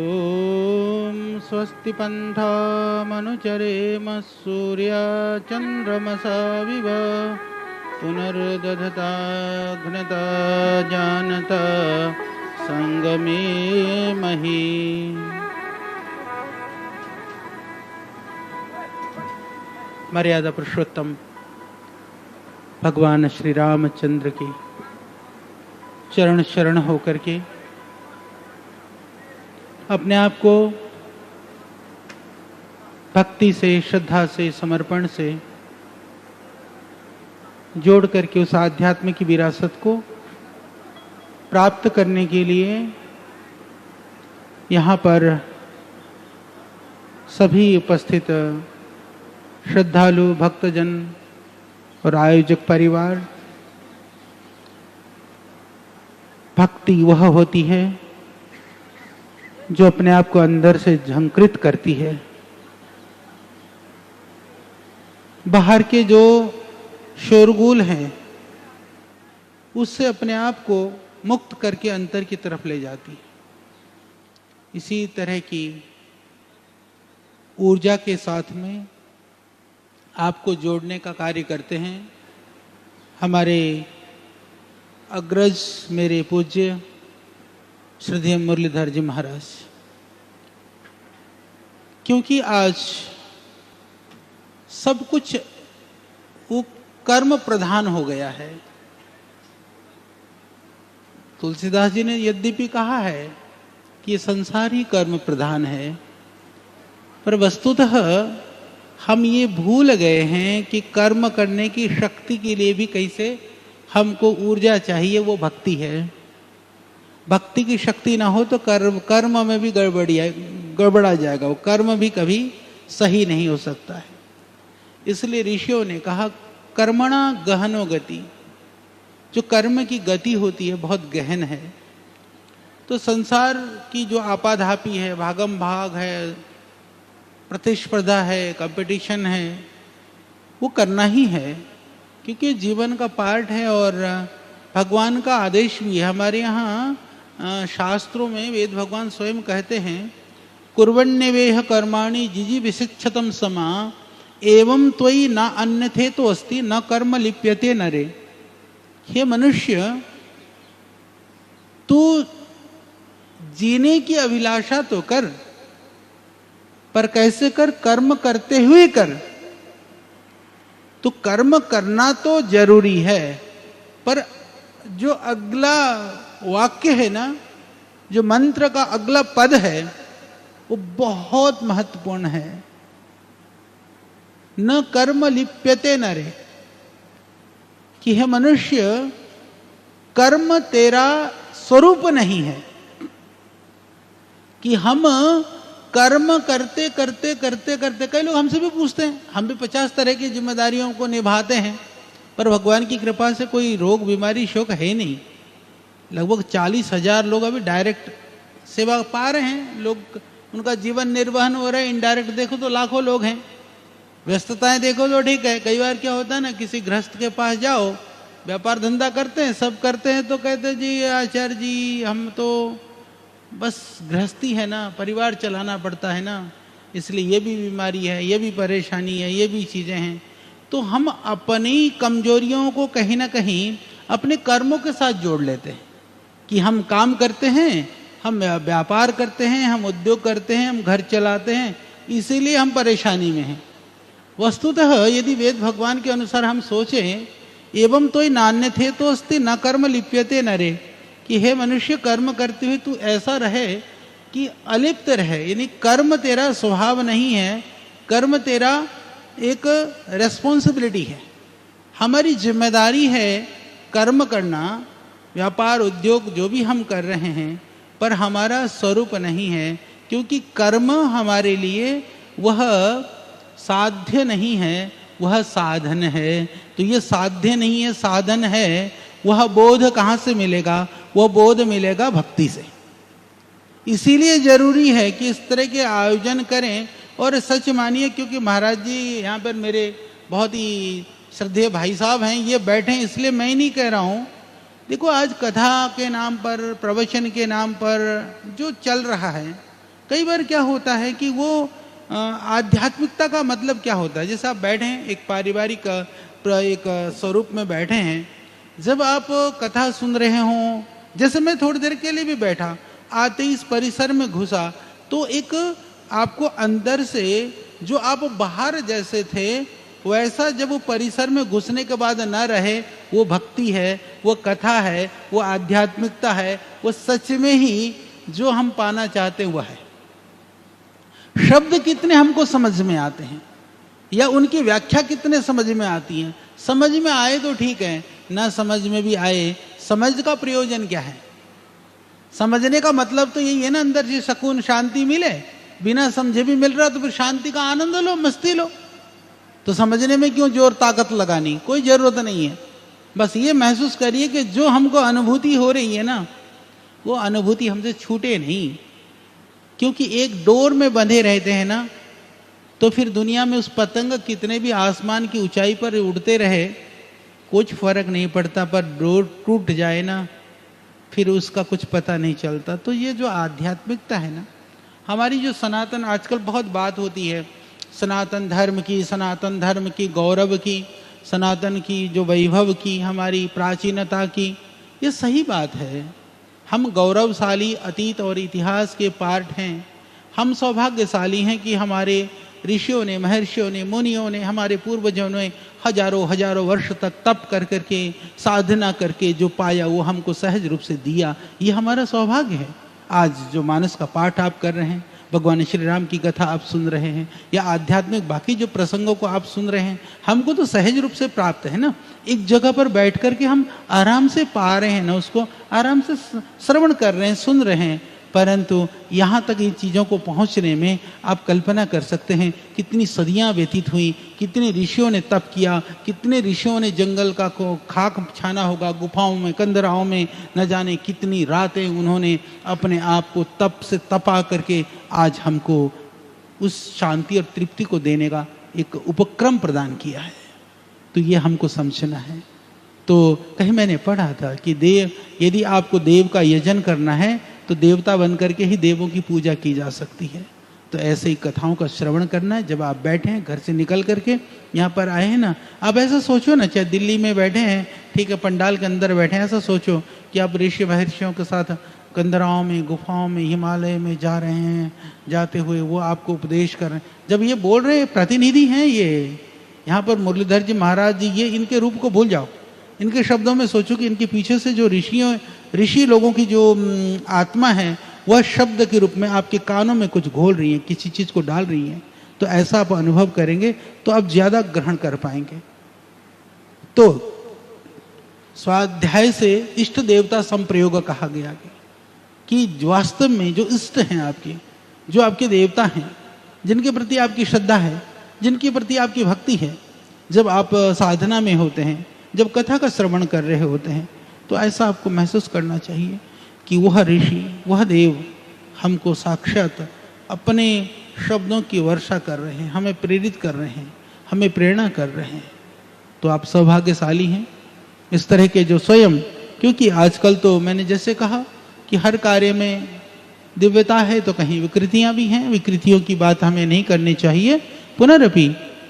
ॐ स्वस्ति पन्थामनुचरेम सूर्याचन्द्रमसा विव पुनर्दधताघ्नता जानता संगमे मही। मर्यादा पुरुषोत्तम भगवान श्री रामचंद्र की चरण शरण होकर के अपने आप को भक्ति से, श्रद्धा से, समर्पण से जोड़ करके उस आध्यात्म की विरासत को प्राप्त करने के लिए यहाँ पर सभी उपस्थित श्रद्धालु भक्तजन और आयोजक परिवार, भक्ति वह होती है जो अपने आप को अंदर से झंकृत करती है। बाहर के जो शोरगुल हैं उससे अपने आप को मुक्त करके अंतर की तरफ ले जाती है। इसी तरह की ऊर्जा के साथ में आपको जोड़ने का कार्य करते हैं हमारे अग्रज, मेरे पूज्य श्रद्धेय मुरलीधर जी महाराज। क्योंकि आज सब कुछ वो कर्म प्रधान हो गया है। तुलसीदास जी ने यद्यपि कहा है कि ये संसार ही कर्म प्रधान है, पर वस्तुतः हम ये भूल गए हैं कि कर्म करने की शक्ति के लिए भी कैसे हमको ऊर्जा चाहिए, वो भक्ति है। भक्ति की शक्ति ना हो तो कर्म में भी गड़बड़ा जाएगा, वो कर्म भी कभी सही नहीं हो सकता है। इसलिए ऋषियों ने कहा कर्मणा गहनो गति, जो कर्म की गति होती है बहुत गहन है। तो संसार की जो आपाधापी है, भागम भाग है, प्रतिस्पर्धा है, कंपटीशन है, वो करना ही है क्योंकि जीवन का पार्ट है और भगवान का आदेश भी है। हमारे यहाँ शास्त्रों में वेद भगवान स्वयं कहते हैं कुर्वन्यवेह कर्माणि जिजि विशिक्षतम समा एवं त्वयि न अन्यथे तो अस्ति न कर्म लिप्यते नरे। हे मनुष्य, तू जीने की अभिलाषा तो कर, पर कैसे कर? कर्म करते हुए कर। तो कर्म करना तो जरूरी है, पर जो अगला वाक्य है ना, जो मंत्र का अगला पद है, वो बहुत महत्वपूर्ण है। न कर्म लिप्यते नरे, कि हे मनुष्य, कर्म तेरा स्वरूप नहीं है। कि हम कर्म करते करते करते करते, कई लोग हमसे भी पूछते हैं, हम भी 50 तरह की जिम्मेदारियों को निभाते हैं, पर भगवान की कृपा से कोई रोग बीमारी शोक है नहीं। लगभग 40,000 लोग अभी डायरेक्ट सेवा पा रहे हैं, लोग उनका जीवन निर्वहन हो रहा है। इनडायरेक्ट देखो तो लाखों लोग हैं। व्यस्तताएं देखो तो ठीक है। कई बार क्या होता है ना, किसी गृहस्थ के पास जाओ, व्यापार धंधा करते हैं, सब करते हैं, तो कहते जी आचार्य जी हम तो बस गृहस्थी है ना, परिवार चलाना पड़ता है ना, इसलिए ये भी बीमारी है, ये भी परेशानी है, ये भी चीज़ें हैं। तो हम अपनी कमजोरियों को कहीं ना कहीं अपने कर्मों के साथ जोड़ लेते हैं कि हम काम करते हैं, हम व्यापार करते हैं, हम उद्योग करते हैं, हम घर चलाते हैं, इसीलिए हम परेशानी में हैं। वस्तुतः यदि वेद भगवान के अनुसार हम सोचें, एवं तो नान्य थे तो अस्ति न कर्म लिप्यते नरे, कि हे मनुष्य, कर्म करते हुए तू ऐसा रहे कि अलिप्त रहे, यानी कर्म तेरा स्वभाव नहीं है, कर्म तेरा एक रेस्पॉन्सिबिलिटी है। हमारी जिम्मेदारी है कर्म करना, व्यापार उद्योग जो भी हम कर रहे हैं, पर हमारा स्वरूप नहीं है, क्योंकि कर्म हमारे लिए वह साध्य नहीं है, वह साधन है। तो ये साध्य नहीं है, साधन है। वह बोध कहाँ से मिलेगा? वह बोध मिलेगा भक्ति से। इसीलिए जरूरी है कि इस तरह के आयोजन करें। और सच मानिए, क्योंकि महाराज जी यहाँ पर मेरे बहुत ही श्रद्धेय भाई साहब हैं, ये बैठे हैं, इसलिए मैं ही नहीं कह रहा हूँ। देखो, आज कथा के नाम पर, प्रवचन के नाम पर जो चल रहा है, कई बार क्या होता है कि वो आध्यात्मिकता का मतलब क्या होता है, जैसे आप बैठे हैं एक पारिवारिक एक स्वरूप में बैठे हैं, जब आप कथा सुन रहे हों, जैसे मैं थोड़ी देर के लिए भी बैठा, आते ही इस परिसर में घुसा, तो एक आपको अंदर से जो आप बाहर जैसे थे वैसा जब वो परिसर में घुसने के बाद न रहे, वो भक्ति है, वो कथा है, वो आध्यात्मिकता है, वो सच में ही जो हम पाना चाहते हैं वह है। शब्द कितने हमको समझ में आते हैं या उनकी व्याख्या कितने समझ में आती है, समझ में आए तो ठीक है, ना समझ में भी आए, समझ का प्रयोजन क्या है? समझने का मतलब तो यही है ना, अंदर से सुकून शांति मिले। बिना समझे भी मिल रहा तो फिर शांति का आनंद लो, मस्ती लो। तो समझने में क्यों जोर ताकत लगानी, कोई जरूरत नहीं है। बस ये महसूस करिए कि जो हमको अनुभूति हो रही है ना, वो अनुभूति हमसे छूटे नहीं। क्योंकि एक डोर में बंधे रहते हैं ना, तो फिर दुनिया में उस पतंग कितने भी आसमान की ऊंचाई पर उड़ते रहे, कुछ फर्क नहीं पड़ता। पर डोर टूट जाए ना, फिर उसका कुछ पता नहीं चलता। तो ये जो आध्यात्मिकता है ना, हमारी जो सनातन, आजकल बहुत बात होती है सनातन धर्म की, सनातन धर्म की गौरव की, सनातन की जो वैभव की, हमारी प्राचीनता की, ये सही बात है। हम गौरवशाली अतीत और इतिहास के पार्ट हैं। हम सौभाग्यशाली हैं कि हमारे ऋषियों ने, महर्षियों ने, मुनियों ने, हमारे पूर्वजों ने हजारों हजारों वर्ष तक तप कर करके, साधना करके जो पाया वो हमको सहज रूप से दिया। ये हमारा सौभाग्य है। आज जो मानस का पाठ आप कर रहे हैं, भगवान श्री राम की कथा आप सुन रहे हैं, या आध्यात्मिक बाकी जो प्रसंगों को आप सुन रहे हैं, हमको तो सहज रूप से प्राप्त है ना। एक जगह पर बैठ करके हम आराम से पा रहे हैं ना, उसको आराम से श्रवण कर रहे हैं, सुन रहे हैं। परंतु यहाँ तक इन चीज़ों को पहुँचने में आप कल्पना कर सकते हैं कितनी सदियाँ व्यतीत हुई, कितने ऋषियों ने तप किया, कितने ऋषियों ने जंगल का को खाक छाना होगा, गुफाओं में, कंदराओं में, न जाने कितनी रातें उन्होंने अपने आप को तप से तपा करके आज हमको उस शांति और तृप्ति को देने का एक उपक्रम प्रदान किया है। तो ये हमको समझना है। तो कहीं मैंने पढ़ा था कि देव, यदि आपको देव का यजन करना है तो देवता बन करके ही देवों की पूजा की जा सकती है। तो ऐसे ही कथाओं का श्रवण करना है। जब आप बैठे हैं घर से निकल करके यहाँ पर आए हैं ना, आप ऐसा सोचो ना, चाहे दिल्ली में बैठे हैं, ठीक है, पंडाल के अंदर बैठे हैं, ऐसा सोचो कि आप ऋषि महर्षियों के साथ कंदराओं में, गुफाओं में, हिमालय में जा रहे हैं, जाते हुए वो आपको उपदेश कर रहे हैं। जब ये बोल रहे हैं, प्रतिनिधि हैं ये, यहाँ पर मुरलीधर जी महाराज जी, ये इनके रूप को भूल जाओ, इनके शब्दों में सोचो कि इनके पीछे से जो ऋषि लोगों की जो आत्मा है, वह शब्द के रूप में आपके कानों में कुछ घोल रही है, किसी चीज को डाल रही है। तो ऐसा आप अनुभव करेंगे तो आप ज्यादा ग्रहण कर पाएंगे। तो स्वाध्याय से इष्ट देवता संप्रयोग कहा गया कि वास्तव में जो इष्ट हैं आपके, जो आपके देवता हैं, जिनके प्रति आपकी श्रद्धा है, जिनके प्रति आपकी भक्ति है, जब आप साधना में होते हैं, जब कथा का श्रवण कर रहे होते हैं, तो ऐसा आपको महसूस करना चाहिए कि वह ऋषि, वह देव हमको साक्षात अपने शब्दों की वर्षा कर रहे हैं, हमें प्रेरित कर रहे हैं, हमें प्रेरणा कर रहे हैं। तो आप सौभाग्यशाली हैं इस तरह के जो स्वयं, क्योंकि आजकल तो मैंने जैसे कहा कि हर कार्य में दिव्यता है तो कहीं विकृतियां भी हैं। विकृतियों की बात हमें नहीं करनी चाहिए। पुनरपि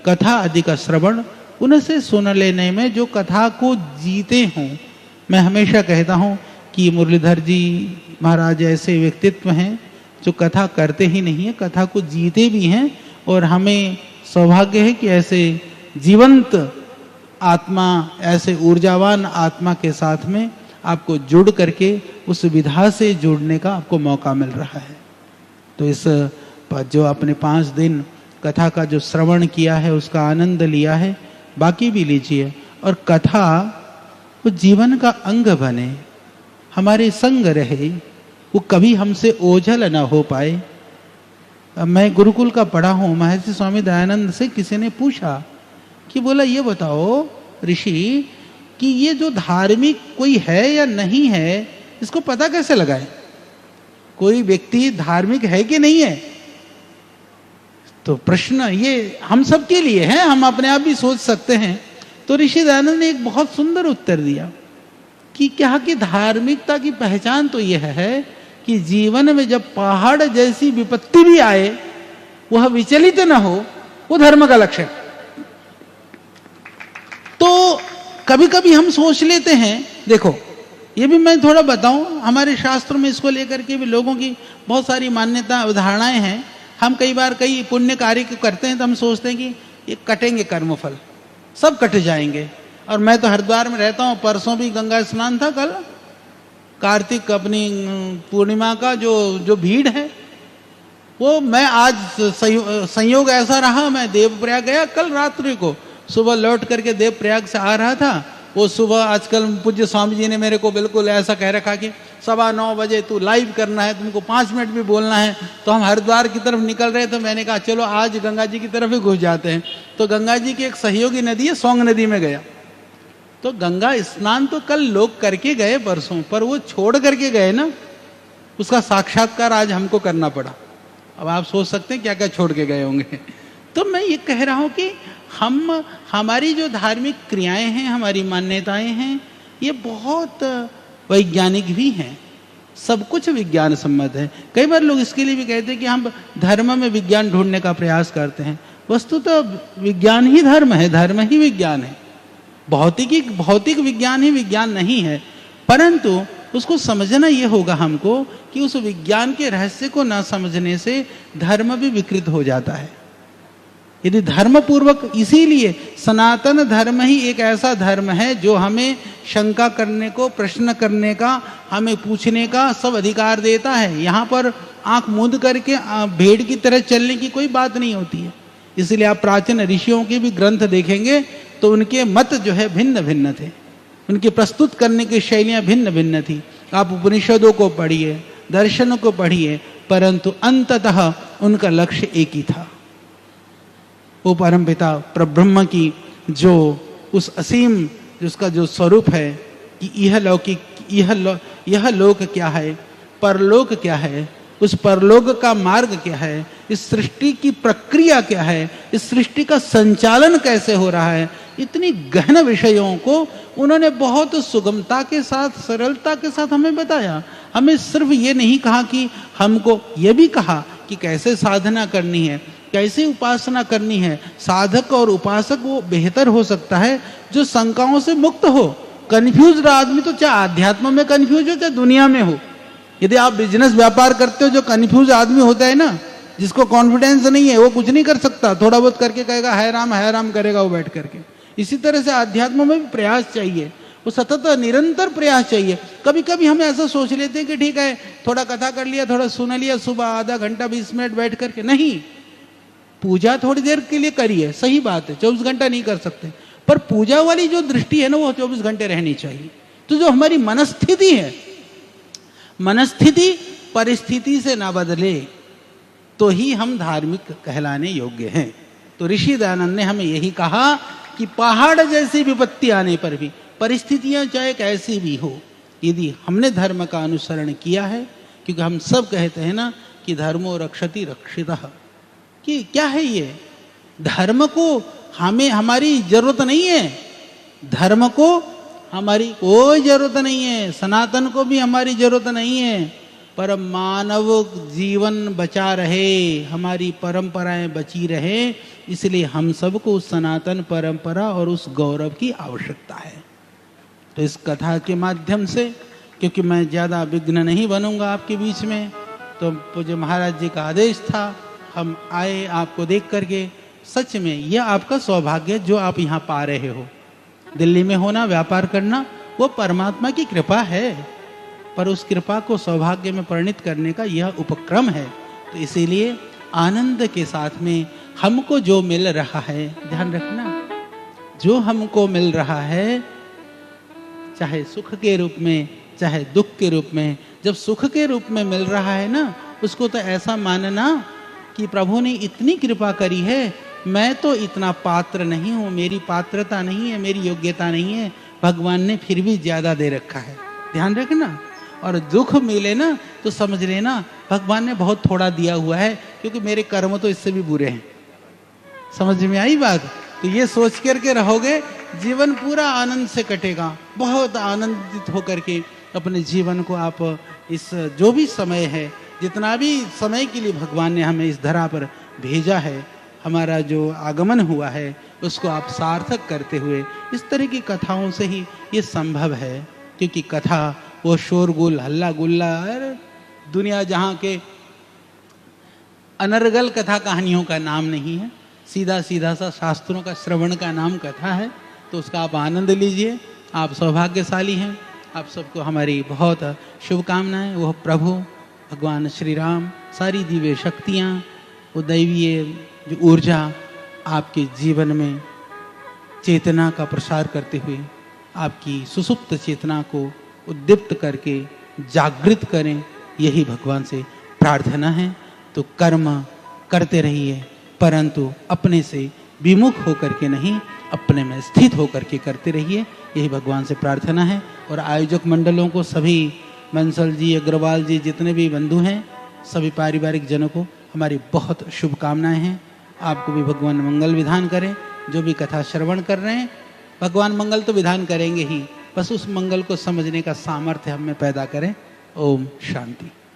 कथा आदि का श्रवण उनसे सुन लेने में जो कथा को जीते हों। मैं हमेशा कहता हूं कि मुरलीधर जी महाराज ऐसे व्यक्तित्व हैं जो कथा करते ही नहीं है, कथा को जीते भी हैं। और हमें सौभाग्य है कि ऐसे जीवंत आत्मा, ऐसे ऊर्जावान आत्मा के साथ में आपको जुड़ करके उस विधा से जुड़ने का आपको मौका मिल रहा है। तो इस जो आपने 5 दिन कथा का जो श्रवण किया है उसका आनंद लिया है, बाकी भी लीजिए। और कथा वो जीवन का अंग बने, हमारे संग रहे, वो कभी हमसे ओझल ना हो पाए। मैं गुरुकुल का पढ़ा हूँ, महर्षि स्वामी दयानंद से किसी ने पूछा कि बोला ये बताओ ऋषि कि ये जो धार्मिक कोई है या नहीं है, इसको पता कैसे लगाए? कोई व्यक्ति धार्मिक है कि नहीं है? तो प्रश्न ये हम सब के लिए है, हम अपने आप भी सोच सकते हैं। तो ऋषि दयानंद ने एक बहुत सुंदर उत्तर दिया कि क्या कि धार्मिकता की पहचान तो यह है कि जीवन में जब पहाड़ जैसी विपत्ति भी आए वह विचलित न हो, वो धर्म का लक्षण। तो कभी कभी हम सोच लेते हैं, देखो ये भी मैं थोड़ा बताऊं, हमारे शास्त्रों में इसको लेकर के भी लोगों की बहुत सारी मान्यता उदाहरणाएं हैं। हम कई बार कई पुण्य कार्य करते हैं तो हम सोचते हैं कि ये कटेंगे कर्मफल, सब कट जाएंगे। और मैं तो हरिद्वार में रहता हूं, परसों भी गंगा स्नान था, कल कार्तिक अपनी पूर्णिमा का जो भीड़ है वो, मैं आज संयोग ऐसा रहा, मैं देवप्रयाग गया कल रात्रि को, सुबह लौट करके देवप्रयाग से आ रहा था। वो सुबह आजकल पूज्य स्वामी जी ने मेरे को बिल्कुल ऐसा कह रखा कि 9:15 बजे तू लाइव करना है, तुमको 5 मिनट भी बोलना है। तो हम हरिद्वार की तरफ निकल रहे, तो मैंने कहा चलो आज गंगा जी की तरफ ही घुस जाते हैं। तो गंगा जी की एक सहयोगी नदी है, सोंग नदी में गया। तो गंगा स्नान तो कल लोग करके गए परसों, पर वो छोड़ करके गए ना, उसका साक्षात्कार आज हमको करना पड़ा। अब आप सोच सकते हैं क्या क्या छोड़ के गए होंगे। तो मैं ये कह रहा हूं कि हमारी जो धार्मिक क्रियाएं हैं, हमारी मान्यताएं हैं, ये बहुत वैज्ञानिक भी हैं, सब कुछ विज्ञान सम्मत है। कई बार लोग इसके लिए भी कहते हैं कि हम धर्म में विज्ञान ढूंढने का प्रयास करते हैं। वस्तु तो विज्ञान ही धर्म है, धर्म ही विज्ञान है। भौतिक विज्ञान ही विज्ञान नहीं है, परंतु उसको समझना ये होगा हमको कि उस विज्ञान के रहस्य को न समझने से धर्म भी विकृत हो जाता है। यदि धर्म पूर्वक, इसीलिए सनातन धर्म ही एक ऐसा धर्म है जो हमें शंका करने को, प्रश्न करने का, हमें पूछने का सब अधिकार देता है। यहाँ पर आंख मूंद करके भेड़ की तरह चलने की कोई बात नहीं होती है। इसलिए आप प्राचीन ऋषियों के भी ग्रंथ देखेंगे तो उनके मत जो है भिन्न भिन्न थे, उनके प्रस्तुत करने की शैलियां भिन्न भिन्न थी। आप उपनिषदों को पढ़िए, दर्शनों को पढ़िए, परंतु अंततः उनका लक्ष्य एक ही था। वो परमपिता परब्रह्म की जो उस असीम, जिसका जो स्वरूप है कि यह लौकिक, यह लोक क्या है, परलोक क्या है, उस परलोक का मार्ग क्या है, इस सृष्टि की प्रक्रिया क्या है, इस सृष्टि का संचालन कैसे हो रहा है, इतनी गहन विषयों को उन्होंने बहुत सुगमता के साथ, सरलता के साथ हमें बताया। हमें सिर्फ ये नहीं कहा कि, हमको ये भी कहा कि कैसे साधना करनी है, कैसे उपासना करनी है। साधक और उपासक वो बेहतर हो सकता है जो शंकाओं से मुक्त हो। कंफ्यूज आदमी तो चाहे आध्यात्म में कंफ्यूज हो चाहे दुनिया में हो। यदि आप बिजनेस व्यापार करते हो, जो कंफ्यूज आदमी होता है ना, जिसको कॉन्फिडेंस नहीं है, वो कुछ नहीं कर सकता, थोड़ा बहुत करके कहेगा है राम करेगा वो बैठ करके। इसी तरह से अध्यात्म में भी प्रयास चाहिए, वो सतत निरंतर प्रयास चाहिए। कभी कभी हम ऐसा सोच लेते हैं कि ठीक है थोड़ा कथा कर लिया, थोड़ा सुन लिया, सुबह आधा घंटा 20 मिनट बैठ करके, नहीं। पूजा थोड़ी देर के लिए करिए, सही बात है, 24 घंटा नहीं कर सकते, पर पूजा वाली जो दृष्टि है ना वो 24 घंटे रहनी चाहिए। तो जो हमारी मनस्थिति है, मनस्थिति परिस्थिति से ना बदले तो ही हम धार्मिक कहलाने योग्य हैं। तो ऋषि दयानंद ने हमें यही कहा कि पहाड़ जैसी विपत्ति आने पर भी, परिस्थितियां चाहे कैसी भी हो, यदि हमने धर्म का अनुसरण किया है, क्योंकि हम सब कहते हैं ना कि धर्मो रक्षति रक्षितः, कि क्या है ये, धर्म को हमें, हमारी जरूरत नहीं है, धर्म को हमारी कोई जरूरत नहीं है, सनातन को भी हमारी जरूरत नहीं है, पर मानव जीवन बचा रहे, हमारी परंपराएं बची रहे, इसलिए हम सबको उस सनातन परंपरा और उस गौरव की आवश्यकता है। तो इस कथा के माध्यम से, क्योंकि मैं ज़्यादा विघ्न नहीं बनूंगा आपके बीच में, तो पूज्य महाराज जी का आदेश था, हम आए आपको देख करके। सच में यह आपका सौभाग्य जो आप यहाँ पा रहे हो। दिल्ली में होना, व्यापार करना, वो परमात्मा की कृपा है, पर उस कृपा को सौभाग्य में परिणित करने का यह उपक्रम है। तो इसीलिए आनंद के साथ में हमको जो मिल रहा है, ध्यान रखना, जो हमको मिल रहा है, चाहे सुख के रूप में चाहे दुख के रूप में, जब सुख के रूप में मिल रहा है ना, उसको तो ऐसा मानना कि प्रभु ने इतनी कृपा करी है, मैं तो इतना पात्र नहीं हूँ, मेरी पात्रता नहीं है, मेरी योग्यता नहीं है, भगवान ने फिर भी ज्यादा दे रखा है, ध्यान रखना। और दुख मिले ना तो समझ लेना भगवान ने बहुत थोड़ा दिया हुआ है, क्योंकि मेरे कर्म तो इससे भी बुरे हैं। समझ में आई बात? तो ये सोच करके रहोगे, जीवन पूरा आनंद से कटेगा, बहुत आनंदित होकर के अपने जीवन को आप इस जो भी समय है, जितना भी समय के लिए भगवान ने हमें इस धरा पर भेजा है, हमारा जो आगमन हुआ है उसको आप सार्थक करते हुए इस तरह की कथाओं से ही ये संभव है। क्योंकि कथा वो शोरगुल हल्ला गुल्ला दुनिया जहाँ के अनर्गल कथा कहानियों का नाम नहीं है, सीधा सीधा सा शास्त्रों का श्रवण का नाम कथा है। तो उसका आप आनंद लीजिए। आप सौभाग्यशाली हैं। आप सबको हमारी बहुत शुभकामनाएं। वह प्रभु भगवान श्री राम, सारी दिव्य शक्तियाँ, वो दैवीय जो ऊर्जा आपके जीवन में चेतना का प्रसार करते हुए आपकी सुसुप्त चेतना को उद्दीप्त करके जागृत करें, यही भगवान से प्रार्थना है। तो कर्म करते रहिए, परंतु अपने से विमुख होकर के नहीं, अपने में स्थित होकर के करते रहिए, यही भगवान से प्रार्थना है। और आयोजक मंडलों को, सभी बंसल जी, अग्रवाल जी, जितने भी बंधु हैं, सभी पारिवारिक जनों को हमारी बहुत शुभकामनाएं हैं। आपको भी भगवान मंगल विधान करें। जो भी कथा श्रवण कर रहे हैं, भगवान मंगल तो विधान करेंगे ही, बस उस मंगल को समझने का सामर्थ्य हम में पैदा करें। ओम शांति।